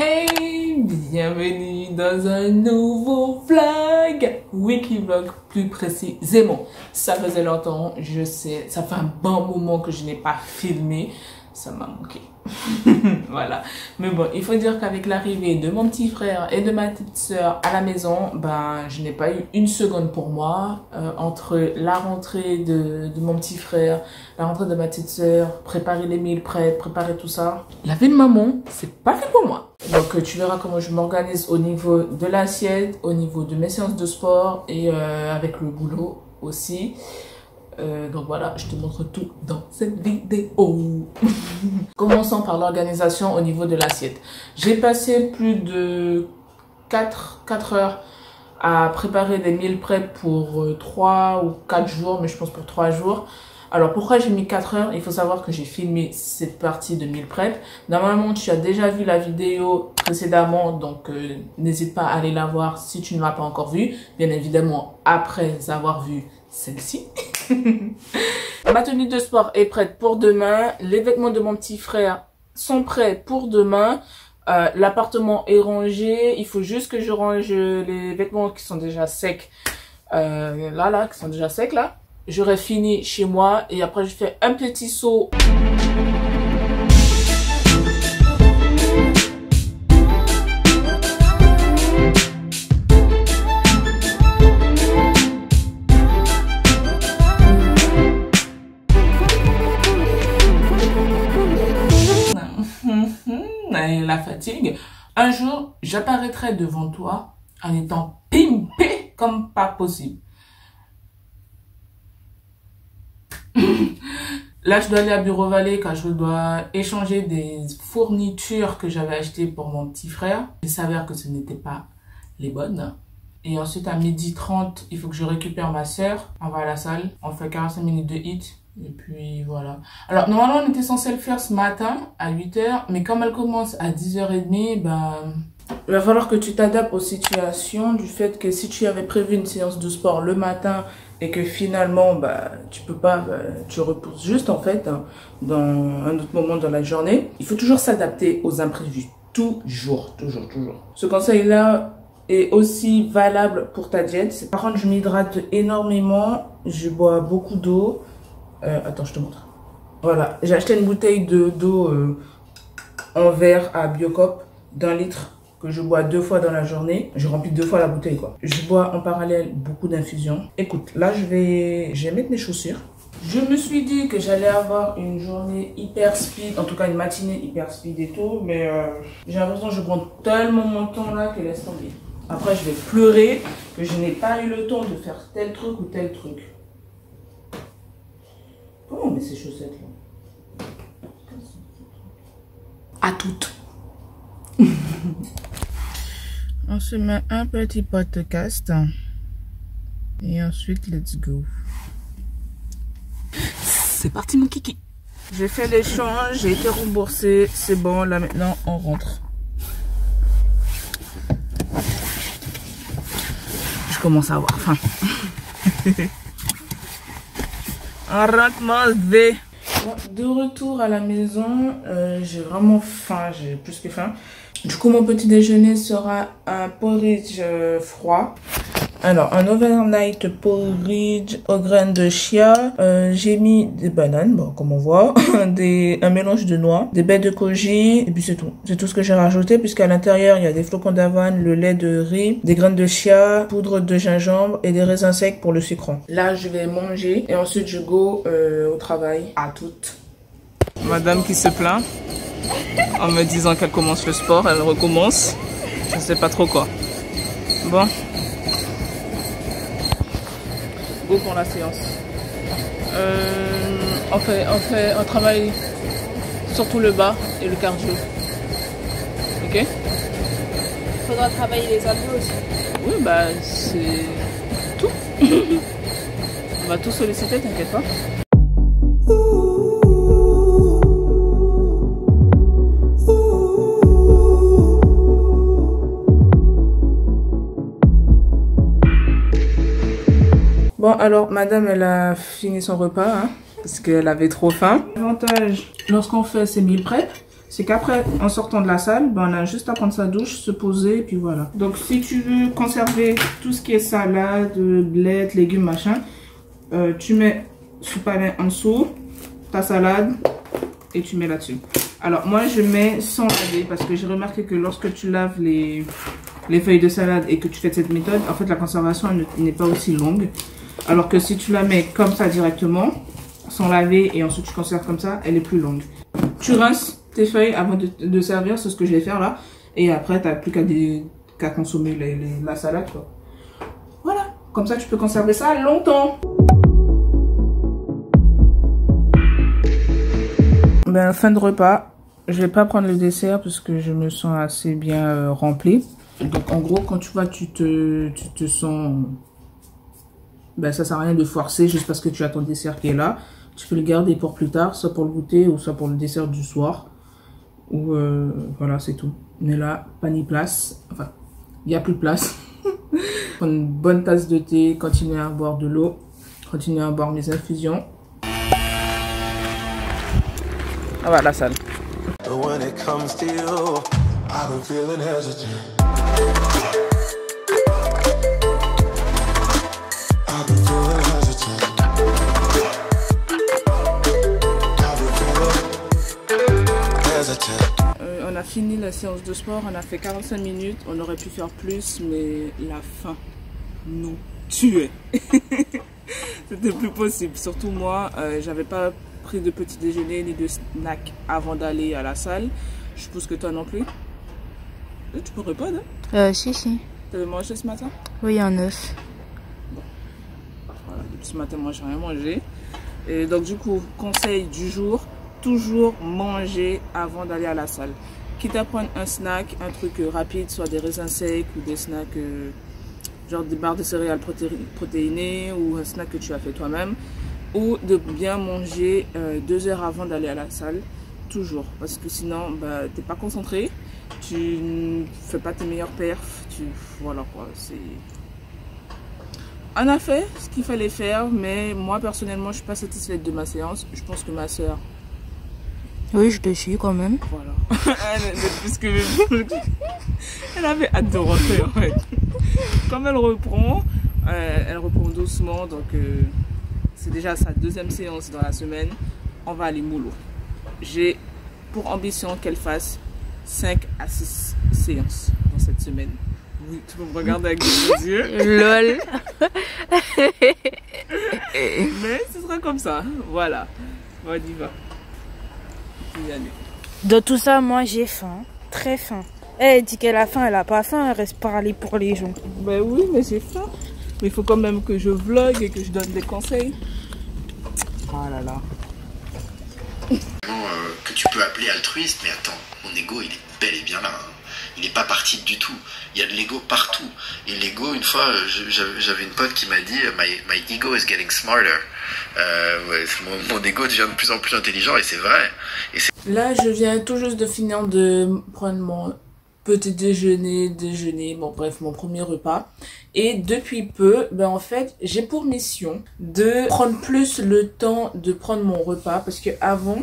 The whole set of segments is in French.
Hey, bienvenue dans un nouveau vlog, weekly vlog plus précisément. Ça faisait longtemps, je sais, ça fait un bon moment que je n'ai pas filmé, ça m'a manqué. Voilà, mais bon, il faut dire qu'avec l'arrivée de mon petit frère et de ma petite soeur à la maison, ben je n'ai pas eu une seconde pour moi. Entre la rentrée de mon petit frère, la rentrée de ma petite soeur, préparer les meal prep, préparer tout ça, la vie de maman, c'est pas fait pour moi. Donc tu verras comment je m'organise au niveau de l'assiette, au niveau de mes séances de sport et avec le boulot aussi. Donc voilà, je te montre tout dans cette vidéo. Commençons par l'organisation au niveau de l'assiette. J'ai passé plus de 4 heures à préparer des meal prep pour 3 ou 4 jours, mais je pense pour 3 jours. Alors pourquoi j'ai mis 4 heures? Il faut savoir que j'ai filmé cette partie de meal prep. Normalement, tu as déjà vu la vidéo précédemment, donc n'hésite pas à aller la voir si tu ne l'as pas encore vue. Bien évidemment, après avoir vu celle-ci. Ma tenue de sport est prête pour demain. Les vêtements de mon petit frère sont prêts pour demain. L'appartement est rangé. Il faut juste que je range les vêtements qui sont déjà secs. Qui sont déjà secs là. J'aurai fini chez moi et après je fais un petit saut. La fatigue. Un jour, j'apparaîtrai devant toi en étant pimpé comme pas possible. Là, je dois aller à Bureau Vallée car je dois échanger des fournitures que j'avais achetées pour mon petit frère. Il s'avère que ce n'étaient pas les bonnes. Et ensuite, à 12h30, il faut que je récupère ma soeur. On va à la salle. On fait 45 minutes de hit. Et puis, voilà. Alors, normalement, on était censé le faire ce matin à 8h. Mais comme elle commence à 10h30, ben... il va falloir que tu t'adaptes aux situations du fait que si tu avais prévu une séance de sport le matin et que finalement, bah, tu peux pas, bah, tu repousses juste en fait dans un autre moment dans la journée. Il faut toujours s'adapter aux imprévus. Toujours. Ce conseil-là est aussi valable pour ta diète. Par contre, je m'hydrate énormément. Je bois beaucoup d'eau. Attends, je te montre. Voilà, j'ai acheté une bouteille d'eau en verre à Biocop d'1 litre que je bois 2 fois dans la journée. Je remplis 2 fois la bouteille, quoi. Je bois en parallèle beaucoup d'infusions. Écoute, là, je vais mettre mes chaussures. Je me suis dit que j'allais avoir une journée hyper speed, en tout cas une matinée hyper speed et tout, mais j'ai l'impression que je prends tellement mon temps là que laisse tomber. Après, je vais pleurer que je n'ai pas eu le temps de faire tel truc ou tel truc. Comment on met ces chaussettes là? À toutes. On se met un petit podcast et ensuite let's go. C'est parti mon kiki. J'ai fait l'échange, j'ai été remboursée, c'est bon, là maintenant on rentre. Je commence à avoir faim. On rentre manger. De retour à la maison, j'ai vraiment faim, j'ai plus que faim. Du coup, mon petit déjeuner sera un porridge froid. Alors, un overnight porridge aux graines de chia. J'ai mis des bananes, bon, comme on voit, un mélange de noix, des baies de koji, et puis c'est tout. C'est tout ce que j'ai rajouté, puisqu'à l'intérieur, il y a des flocons d'avoine, le lait de riz, des graines de chia, poudre de gingembre et des raisins secs pour le sucrant. Là, je vais manger et ensuite je go au travail. À toutes. Madame qui se plaint en me disant qu'elle commence le sport, elle recommence. Je sais pas trop quoi. Bon. Go pour la séance. On travaille surtout le bas et le cardio. Ok? Faudra travailler les abdos aussi. Oui, bah c'est tout. On va tout solliciter, t'inquiète pas. Bon, alors, madame, elle a fini son repas, hein, parce qu'elle avait trop faim. L'avantage, lorsqu'on fait ces meal prep, c'est qu'après, en sortant de la salle, ben, on a juste à prendre sa douche, se poser, et puis voilà. Donc, si tu veux conserver tout ce qui est salade, blettes, légumes, machin, tu mets ce panais en dessous, ta salade, et tu mets là-dessus. Alors, moi, je mets sans laver, parce que j'ai remarqué que lorsque tu laves les feuilles de salade et que tu fais cette méthode, en fait, la conservation n'est pas aussi longue. Alors que si tu la mets comme ça directement, sans laver, et ensuite tu conserves comme ça, elle est plus longue. Tu rinces tes feuilles avant de servir, c'est ce que je vais faire là. Et après, tu n'as plus qu'à consommer la salade, quoi. Voilà, comme ça tu peux conserver ça longtemps. Ben, fin de repas. Je vais pas prendre le dessert parce que je me sens assez bien remplie. Donc en gros, quand tu vois, tu te sens... Ben, ça sert à rien de forcer juste parce que tu as ton dessert qui est là. Tu peux le garder pour plus tard, soit pour le goûter ou soit pour le dessert du soir. Ou voilà, c'est tout. Mais là, pas ni place. Enfin, il n'y a plus de place. Prendre une bonne tasse de thé, continuer à boire de l'eau, continuer à boire mes infusions. Ah ouais, la salle. On a fini la séance de sport, on a fait 45 minutes, on aurait pu faire plus, mais la faim nous tuait. C'était plus possible, surtout moi, j'avais pas pris de petit déjeuner ni de snack avant d'aller à la salle. Je suppose que toi non plus. Tu peux répondre, hein? Si. Tu avais mangé ce matin? Oui, un œuf. Bon. Voilà, depuis ce matin, moi j'ai rien mangé. Et donc du coup, conseil du jour, toujours manger avant d'aller à la salle. Quitte à prendre un snack, un truc rapide, soit des raisins secs ou des snacks genre des barres de céréales protéinées ou un snack que tu as fait toi-même. Ou de bien manger 2 heures avant d'aller à la salle, toujours. Parce que sinon, bah, tu n'es pas concentré, tu ne fais pas tes meilleurs perfs, voilà quoi. On a fait ce qu'il fallait faire, mais moi personnellement, je ne suis pas satisfaite de ma séance. Je pense que ma soeur... Oui, je te suis quand même. Voilà. Elle avait hâte de rentrer en fait. Comme elle reprend doucement, donc... c'est déjà sa 2e séance dans la semaine. On va aller mollo. J'ai pour ambition qu'elle fasse 5 à 6 séances dans cette semaine. Oui, tu peux me regarder avec des yeux. Lol. Mais ce sera comme ça. Voilà. On y va. Dans tout ça, moi j'ai faim. Très faim. Elle dit qu'elle a faim, elle a pas faim. Elle reste parler pour les gens. Ben oui, mais j'ai faim. Mais il faut quand même que je vlog et que je donne des conseils. Oh là là. Que tu peux appeler altruiste, mais attends, mon ego il est bel et bien là. Hein. Il n'est pas parti du tout. Il y a de l'ego partout. Et l'ego, une fois, j'avais une pote qui m'a dit my ego is getting smarter. Ouais, mon ego devient de plus en plus intelligent et c'est vrai. Là, je viens tout juste de finir de prendre mon petit déjeuner, bon bref, mon premier repas. Et depuis peu, ben en fait, j'ai pour mission de prendre plus le temps de prendre mon repas. Parce que avant,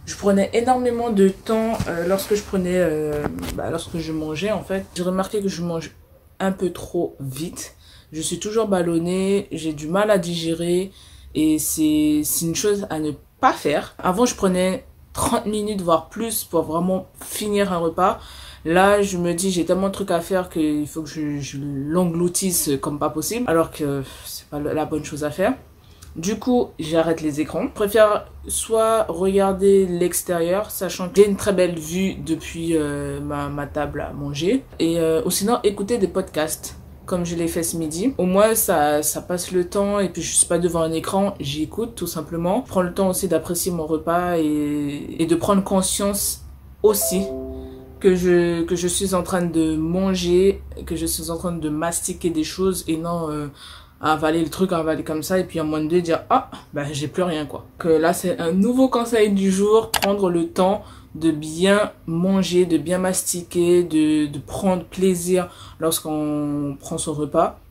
je prenais énormément de temps lorsque je mangeais en fait. J'ai remarqué que je mange un peu trop vite. Je suis toujours ballonnée, j'ai du mal à digérer. Et c'est une chose à ne pas faire. Avant, je prenais 30 minutes, voire plus, pour vraiment finir un repas. Là, je me dis, j'ai tellement de trucs à faire qu'il faut que je l'engloutisse comme pas possible. Alors que c'est pas la bonne chose à faire. Du coup, j'arrête les écrans. Je préfère soit regarder l'extérieur, sachant que j'ai une très belle vue depuis ma table à manger. Ou sinon, écouter des podcasts, comme je l'ai fait ce midi. Au moins, ça passe le temps et puis je suis pas devant un écran, j'écoute tout simplement. Je prends le temps aussi d'apprécier mon repas et de prendre conscience aussi que je suis en train de manger, que je suis en train de mastiquer des choses et non à avaler le truc, à avaler comme ça et puis en moins de 2 dire ah ben j'ai plus rien quoi. Que là c'est un nouveau conseil du jour, prendre le temps de bien manger, de bien mastiquer, de prendre plaisir lorsqu'on prend son repas,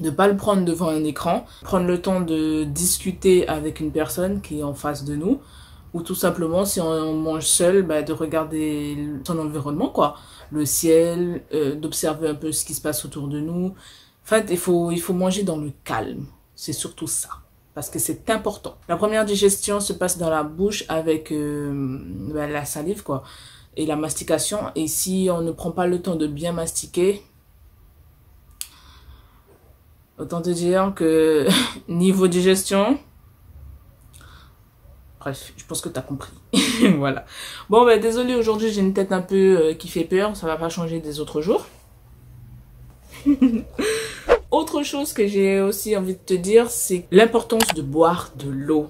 de pas le prendre devant un écran, prendre le temps de discuter avec une personne qui est en face de nous Ou tout simplement, si on mange seul, bah, de regarder son environnement, quoi. Le ciel, d'observer un peu ce qui se passe autour de nous. En fait, il faut manger dans le calme. C'est surtout ça. Parce que c'est important. La première digestion se passe dans la bouche avec bah, la salive, quoi. Et la mastication. Et si on ne prend pas le temps de bien mastiquer, autant te dire que niveau digestion, bref, je pense que tu as compris. Voilà. Bon, ben désolé, aujourd'hui j'ai une tête un peu qui fait peur. Ça va pas changer des autres jours. Autre chose que j'ai aussi envie de te dire, c'est l'importance de boire de l'eau.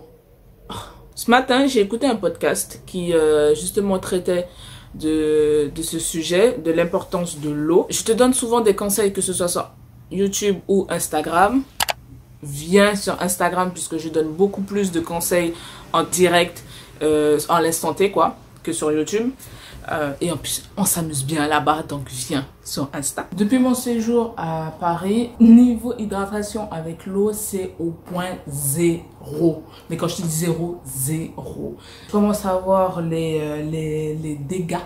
Ce matin, j'ai écouté un podcast qui justement traitait de ce sujet, de l'importance de l'eau. Je te donne souvent des conseils, que ce soit sur YouTube ou Instagram. Viens sur Instagram puisque je donne beaucoup plus de conseils en direct, en l'instant T, quoi, que sur YouTube. Et en plus, on s'amuse bien là-bas, donc viens sur Insta. Depuis mon séjour à Paris, niveau hydratation avec l'eau, c'est au point 0. Mais quand je te dis 0, 0. Je commence à voir les dégâts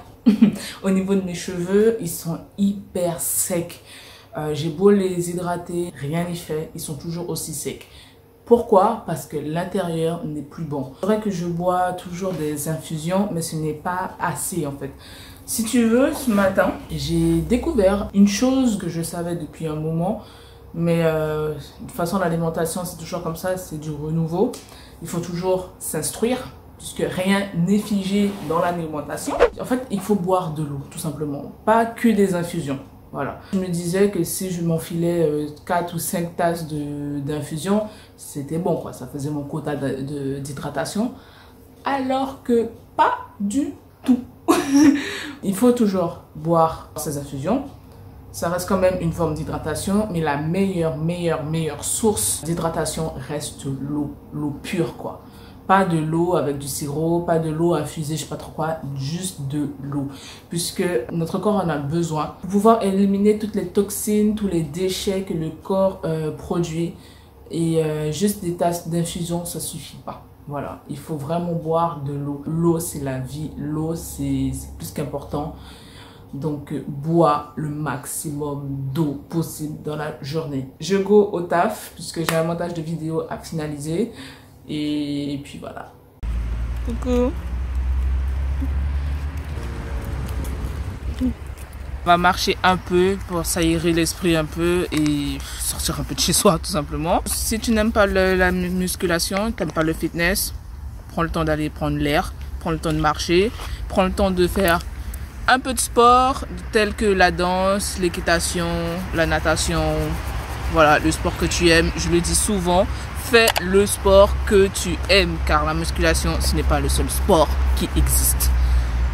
au niveau de mes cheveux. Ils sont hyper secs. J'ai beau les hydrater, rien n'y fait. Ils sont toujours aussi secs. Pourquoi? Parce que l'intérieur n'est plus bon. C'est vrai que je bois toujours des infusions, mais ce n'est pas assez en fait. Si tu veux, ce matin, j'ai découvert une chose que je savais depuis un moment, mais de toute façon l'alimentation c'est toujours comme ça, c'est du renouveau. Il faut toujours s'instruire, puisque rien n'est figé dans l'alimentation. En fait, il faut boire de l'eau, tout simplement. Pas que des infusions. Voilà. Je me disais que si je m'enfilais 4 ou 5 tasses d'infusion, c'était bon, quoi. Ça faisait mon quota d'hydratation. Alors que pas du tout. Il faut toujours boire ces infusions. Ça reste quand même une forme d'hydratation, mais la meilleure source d'hydratation reste l'eau. L'eau pure, quoi. Pas de l'eau avec du sirop, pas de l'eau infusée, je sais pas trop quoi, juste de l'eau. Puisque notre corps en a besoin pour pouvoir éliminer toutes les toxines, tous les déchets que le corps produit. Et juste des tasses d'infusion, ça suffit pas. Voilà, il faut vraiment boire de l'eau. L'eau, c'est la vie. L'eau, c'est plus qu'important. Donc, bois le maximum d'eau possible dans la journée. Je go au taf, puisque j'ai un montage de vidéo à finaliser. Et puis voilà. Coucou. On va marcher un peu pour s'aérer l'esprit un peu et sortir un peu de chez soi tout simplement. Si tu n'aimes pas la musculation, tu n'aimes pas le fitness, prends le temps d'aller prendre l'air, prends le temps de marcher, prends le temps de faire un peu de sport tel que la danse, l'équitation, la natation, voilà, le sport que tu aimes. Je le dis souvent, fais le sport que tu aimes car la musculation ce n'est pas le seul sport qui existe.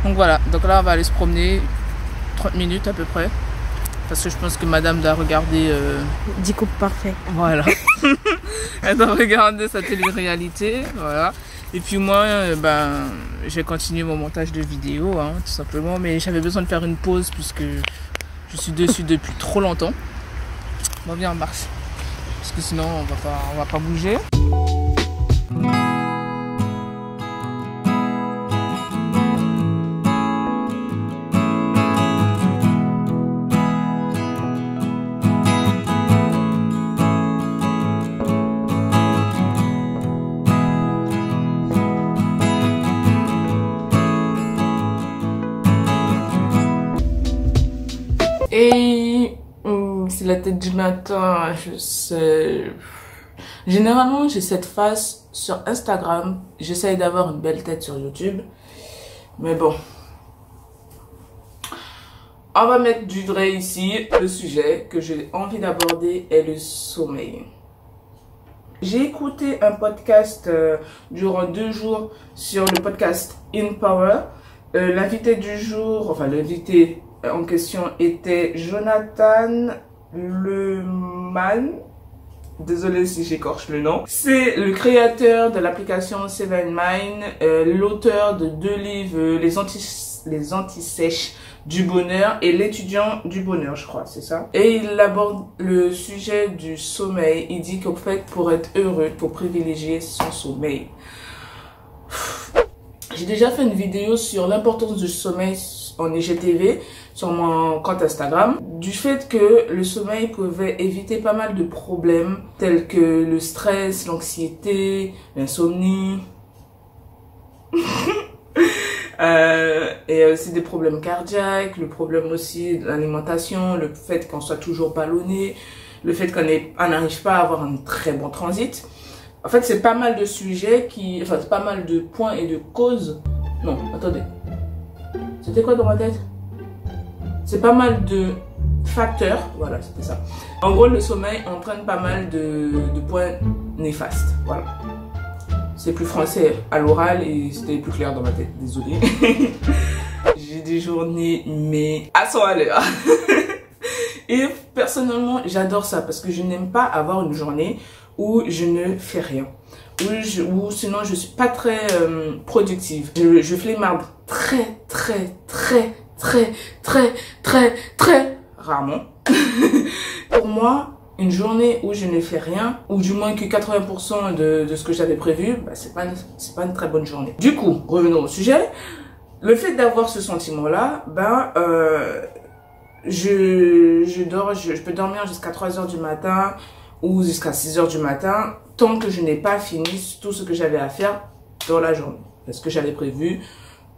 Donc voilà, donc là on va aller se promener 30 minutes à peu près parce que je pense que madame doit regarder 10 coupes parfait. Voilà. Elle doit regarder sa télé-réalité, voilà. Et puis moi, je vais continuer mon montage de vidéo, hein, tout simplement. Mais j'avais besoin de faire une pause puisque je suis dessus depuis trop longtemps. Bon, viens, on marche. Parce que sinon, on va pas bouger. Et c'est la tête du matin, je sais. Généralement, j'ai cette face sur Instagram. J'essaye d'avoir une belle tête sur YouTube. Mais bon. On va mettre du vrai ici. Le sujet que j'ai envie d'aborder est le sommeil. J'ai écouté un podcast durant 2 jours sur le podcast In Power. L'invité du jour, enfin l'invité en question était Jonathan Leman. Désolé si j'écorche le nom. C'est le créateur de l'application Seven Mind, l'auteur de 2 livres, Les Antisèches du bonheur et l'étudiant du bonheur, je crois, c'est ça. Et il aborde le sujet du sommeil. Il dit qu'en fait, pour être heureux, il faut privilégier son sommeil. J'ai déjà fait une vidéo sur l'importance du sommeil en IGTV sur mon compte Instagram, du fait que le sommeil pouvait éviter pas mal de problèmes tels que le stress, l'anxiété, l'insomnie et aussi des problèmes cardiaques, le problème aussi de l'alimentation, le fait qu'on soit toujours ballonné, le fait qu'on n'arrive pas à avoir un très bon transit. En fait, c'est pas mal de sujets enfin, c'est pas mal de points et de causes. Non, attendez. C'était quoi dans ma tête? C'est pas mal de facteurs. Voilà, c'était ça. En gros, le sommeil entraîne pas mal de points néfastes. Voilà. C'est plus français à l'oral et c'était plus clair dans ma tête. Désolée. J'ai des journées, mais à 100 à l'heure. Et personnellement, j'adore ça parce que je n'aime pas avoir une journée où je ne fais rien. Ou sinon, je suis pas très productive. Je flemmarde très rarement. Pour moi, une journée où je ne fais rien, ou du moins que 80% de ce que j'avais prévu, bah, c'est pas une très bonne journée. Du coup, revenons au sujet. Le fait d'avoir ce sentiment-là, ben, je peux dormir jusqu'à 3 heures du matin ou jusqu'à 6 heures du matin tant que je n'ai pas fini tout ce que j'avais à faire dans la journée. Ce que j'avais prévu,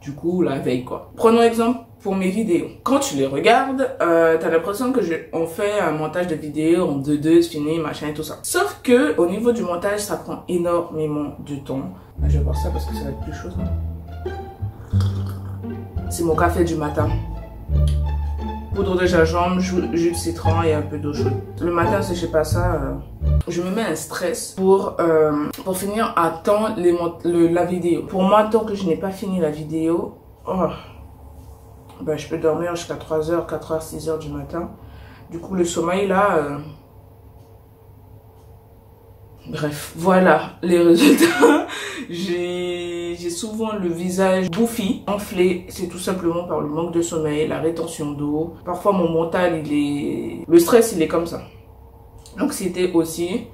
du coup, la veille, quoi. Prenons exemple pour mes vidéos. Quand tu les regardes, t'as l'impression que on fait un montage de vidéos en 2-2, fini, machin et tout ça. Sauf que, au niveau du montage, ça prend énormément de temps. Je vais voir ça parce que ça va être plus chaud, ça. C'est mon café du matin. Poudre de gingembre, jus de citron et un peu d'eau chaude. Le matin, si je fais pas ça, je me mets un stress pour finir à temps la vidéo. Pour moi, tant que je n'ai pas fini la vidéo, ben, je peux dormir jusqu'à 3h, 4h, 6h du matin. Du coup, le sommeil, là... Bref, voilà les résultats. J'ai souvent le visage bouffi, enflé. C'est tout simplement par le manque de sommeil, la rétention d'eau. Parfois, mon mental, le stress, il est comme ça. L'anxiété aussi.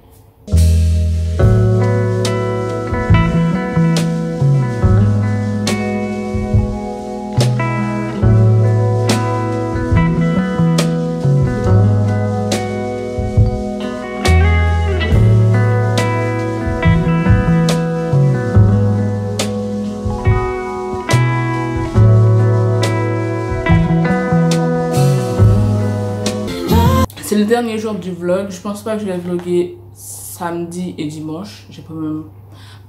C'est le dernier jour du vlog. Je pense pas que je vais vlogger samedi et dimanche. J'ai quand même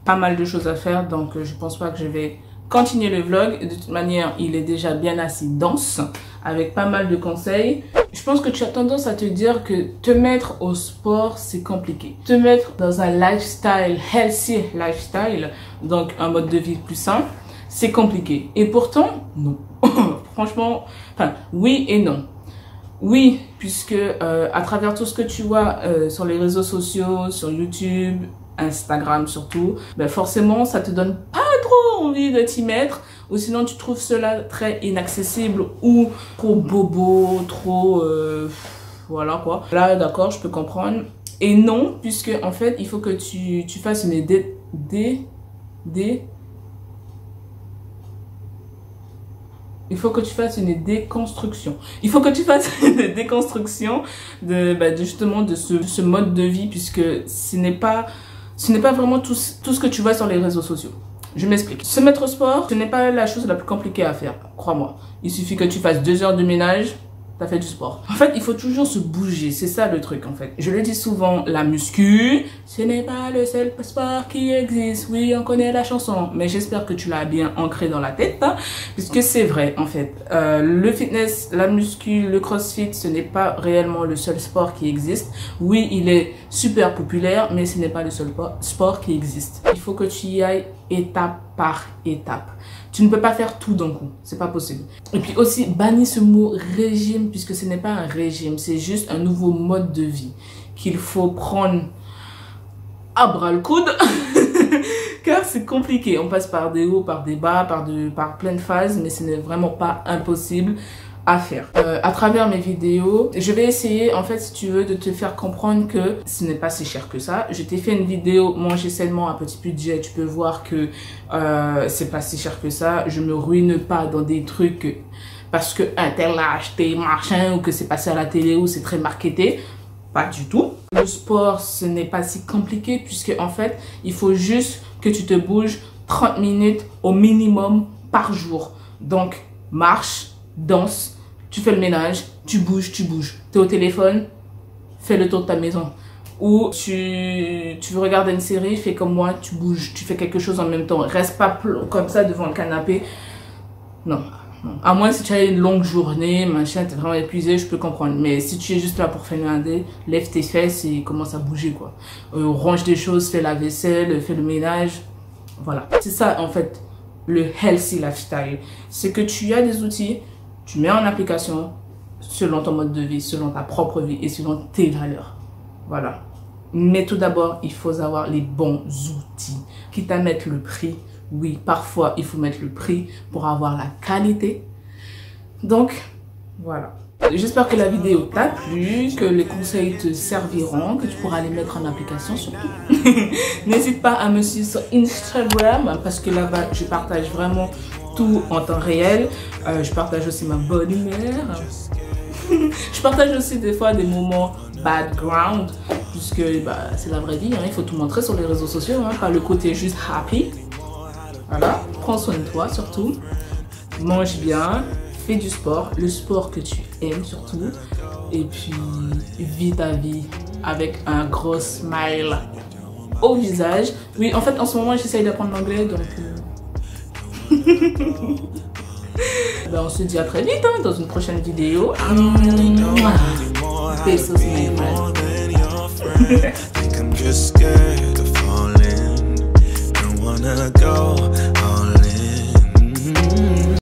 pas mal de choses à faire. Donc je pense pas que je vais continuer le vlog. De toute manière, il est déjà bien assez dense. Avec pas mal de conseils. Je pense que tu as tendance à te dire que te mettre au sport, c'est compliqué. Te mettre dans un lifestyle, healthy lifestyle, donc un mode de vie plus sain, c'est compliqué. Et pourtant, non. Franchement, enfin, oui et non. Oui, puisque à travers tout ce que tu vois sur les réseaux sociaux, sur YouTube, Instagram surtout, ben forcément ça te donne pas trop envie de t'y mettre, ou sinon tu trouves cela très inaccessible ou trop bobo, trop voilà quoi. Là d'accord, je peux comprendre. Et non, puisque en fait il faut que tu fasses une il faut que tu fasses une déconstruction. Il faut que tu fasses une déconstruction justement de ce mode de vie, puisque ce n'est pas vraiment tout ce que tu vois sur les réseaux sociaux. Je m'explique. Se mettre au sport, ce n'est pas la chose la plus compliquée à faire, crois-moi. Il suffit que tu fasses 2 heures de ménage, t'as fait du sport. En fait, il faut toujours se bouger, c'est ça le truc en fait. Je le dis souvent, la muscu, ce n'est pas le seul sport qui existe. Oui, on connaît la chanson, mais j'espère que tu l'as bien ancré dans la tête, hein, puisque c'est vrai en fait. Le fitness, la muscu, le crossfit, ce n'est pas réellement le seul sport qui existe. Oui, il est super populaire, mais ce n'est pas le seul sport qui existe. Il faut que tu y ailles étape par étape. Tu ne peux pas faire tout d'un coup, c'est pas possible. Et puis aussi, bannis ce mot régime, puisque ce n'est pas un régime, c'est juste un nouveau mode de vie qu'il faut prendre à bras le coude, car c'est compliqué. On passe par des hauts, par des bas, par plein de phases, mais ce n'est vraiment pas impossible. à faire. À travers mes vidéos, je vais essayer, en fait, si tu veux, de te faire comprendre que ce n'est pas si cher que ça. Je t'ai fait une vidéo manger sainement à petit budget. Tu peux voir que c'est pas si cher que ça. Je me ruine pas dans des trucs parce que un tel a acheté machin ou que c'est passé à la télé ou c'est très marketé. Pas du tout. Le sport, ce n'est pas si compliqué puisque en fait, il faut juste que tu te bouges 30 minutes au minimum par jour. Donc, marche, danse, tu fais le ménage, tu bouges. Tu es au téléphone, fais le tour de ta maison. Ou tu veux regarder une série, fais comme moi, tu bouges, tu fais quelque chose en même temps. Reste pas comme ça devant le canapé. Non. À moins si tu as une longue journée, machin, t'es vraiment épuisé, je peux comprendre. Mais si tu es juste là pour faire un dé, lève tes fesses et commence à bouger, quoi. Range des choses, fais la vaisselle, fais le ménage. Voilà. C'est ça, en fait, le healthy lifestyle. C'est que tu as des outils, tu mets en application selon ton mode de vie, selon ta propre vie et selon tes valeurs. Voilà. Mais tout d'abord, il faut avoir les bons outils. Quitte à mettre le prix, oui, parfois, il faut mettre le prix pour avoir la qualité. Donc, voilà. J'espère que la vidéo t'a plu, que les conseils te serviront, que tu pourras les mettre en application surtout. N'hésite pas à me suivre sur Instagram parce que là-bas, je partage vraiment tout en temps réel. Je partage aussi ma bonne humeur. Je partage aussi des fois des moments background puisque c'est la vraie vie, hein, il faut tout montrer sur les réseaux sociaux, hein, pas le côté juste happy. Voilà, prends soin de toi surtout, mange bien, fais du sport, le sport que tu aimes surtout, et puis vis ta vie avec un gros smile au visage. Oui, en fait en ce moment j'essaye d'apprendre l'anglais, donc on se dit à très vite hein, dans une prochaine vidéo. Besos, my friend.